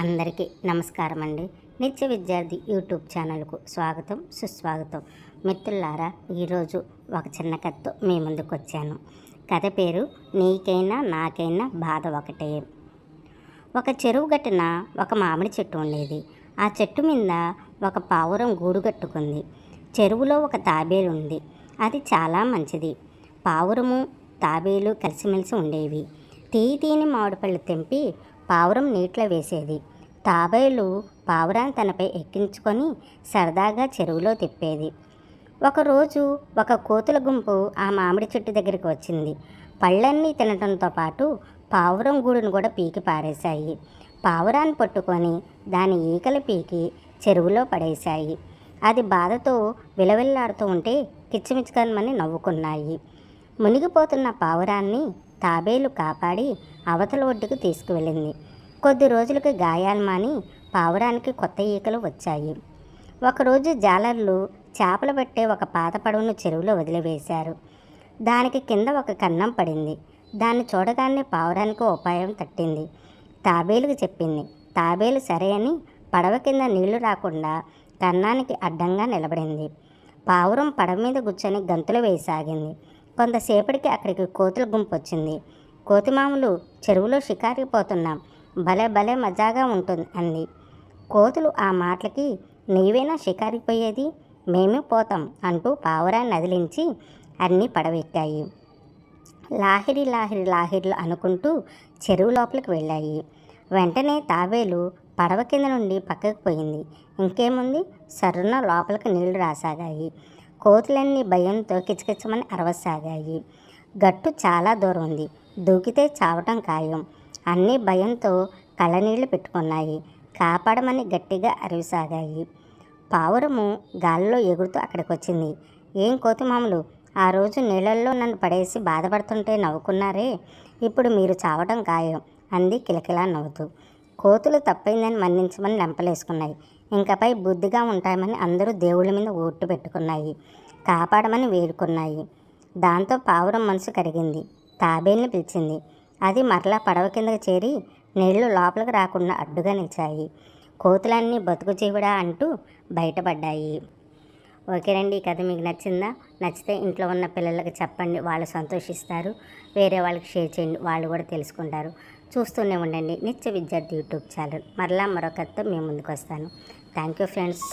అందరికీ నమస్కారం అండి. నిత్య విద్యార్థి యూట్యూబ్ ఛానల్కు స్వాగతం సుస్వాగతం. మిత్రులారా, ఈరోజు ఒక చిన్న కథతో మీ ముందుకు వచ్చాను. కథ పేరు నీకైనా నాకైనా బాధ ఒకటే. ఒక చెరువు గట్టున ఒక మామిడి చెట్టు ఉండేది. ఆ చెట్టు మీద ఒక పావురం గూడు కట్టుకుంది. చెరువులో ఒక తాబేలు ఉంది. అది చాలా మంచిది. పావురము తాబేలు కలిసిమెలిసి ఉండేవి. తీని మామిడిపళ్ళు తెంపి పావురం నీటిలో వేసేది. తాబేలు పావురాన్ని తనపై ఎక్కించుకొని సరదాగా చెరువులో తిప్పేది. ఒకరోజు ఒక కోతుల గుంపు ఆ మామిడి చెట్టు దగ్గరికి వచ్చింది. పళ్ళన్నీ తినడంతో పాటు పావురం గూడును కూడా పీకి పారేశాయి. పావురాన్ని పట్టుకొని దాని ఈకలు పీకి చెరువులో పడేశాయి. అది బాధతో విలవిల్లాడుతూ ఉంటే కిచ్చిమిచ్చుకమని నవ్వుకున్నాయి. మునిగిపోతున్న పావురాన్ని తాబేలు కాపాడి అవతల ఒడ్డుకు తీసుకువెళ్ళింది. కొద్ది రోజులకు గాయాలు మాని పావురానికి కొత్త ఈకలు వచ్చాయి. ఒకరోజు జాలర్లు చేపలు పట్టే ఒక పాత పడవను చెరువులో వదిలివేశారు. దానికి కింద ఒక కన్నం పడింది. దాన్ని చూడగానే పావురానికి ఉపాయం తట్టింది. తాబేలుకు చెప్పింది. తాబేలు సరే అని పడవ కింద నీళ్లు రాకుండా కన్నానికి అడ్డంగా నిలబడింది. పావురం పడవ మీద కూర్చొని గంతులు వేసాగింది. కొంతసేపటికి అక్కడికి కోతుల గుంపు వచ్చింది. కోతిమాములు, చెరువులో షికారికి పోతున్నాం, భలే భలే మజాగా ఉంటుంది అంది. కోతులు ఆ మాటలకి నీవేనా షికారికి పోయేది, మేమే పోతాం అంటూ పావురాన్ని నదిలించి అన్నీ పడవెక్కాయి. లాహిరి లాహిరి లాహిర్లు అనుకుంటూ చెరువు లోపలికి వెళ్ళాయి. వెంటనే తాబేలు పడవ కింద నుండి పక్కకు పోయింది. ఇంకేముంది, సర్రున లోపలికి నీళ్లు రాసాగాయి. కోతులన్నీ భయంతో కిచకిచమని అరవసాగాయి. గట్టు చాలా దూరం ఉంది, దూకితే చావటం ఖాయం. అన్నీ భయంతో కళ్ళనీళ్లు పెట్టుకున్నాయి. కాపాడమని గట్టిగా అరవసాగాయి. పావురము గాలిలో ఎగురుతూ అక్కడికి వచ్చింది. ఏం కోతిమాములు, ఆ రోజు నీళ్ళల్లో నన్ను పడేసి బాధపడుతుంటే నవ్వుకున్నారే, ఇప్పుడు మీరు చావటం ఖాయం అంది కిలకిలా నవ్వుతూ. కోతులు తప్పైందని మన్నించమని లెంపలేసుకున్నాయి. ఇంకపై బుద్ధిగా ఉంటామని అందరూ దేవుళ్ళ మీద ఓట్టు పెట్టుకున్నాయి. కాపాడమని వేడుకున్నాయి. దాంతో పావురం మనసు కరిగింది. తాబేలుని పిలిచింది. అది మరలా పడవ కిందకు చేరి నీళ్లు లోపలికి రాకుండా అడ్డుగా నిలిచాయి. కోతులన్నీ బతుకు జీవుడా అంటూ బయటపడ్డాయి. ఓకేనండి, ఈ కథ మీకు నచ్చిందా? నచ్చితే ఇంట్లో ఉన్న పిల్లలకి చెప్పండి, వాళ్ళు సంతోషిస్తారు. వేరే వాళ్ళకి షేర్ చేయండి, వాళ్ళు కూడా తెలుసుకుంటారు. చూస్తూనే ఉండండి నిత్య విద్యార్థి యూట్యూబ్ ఛానల్. మరలా మరొక కథతో మేము ముందుకు వస్తాను. Thank you friends.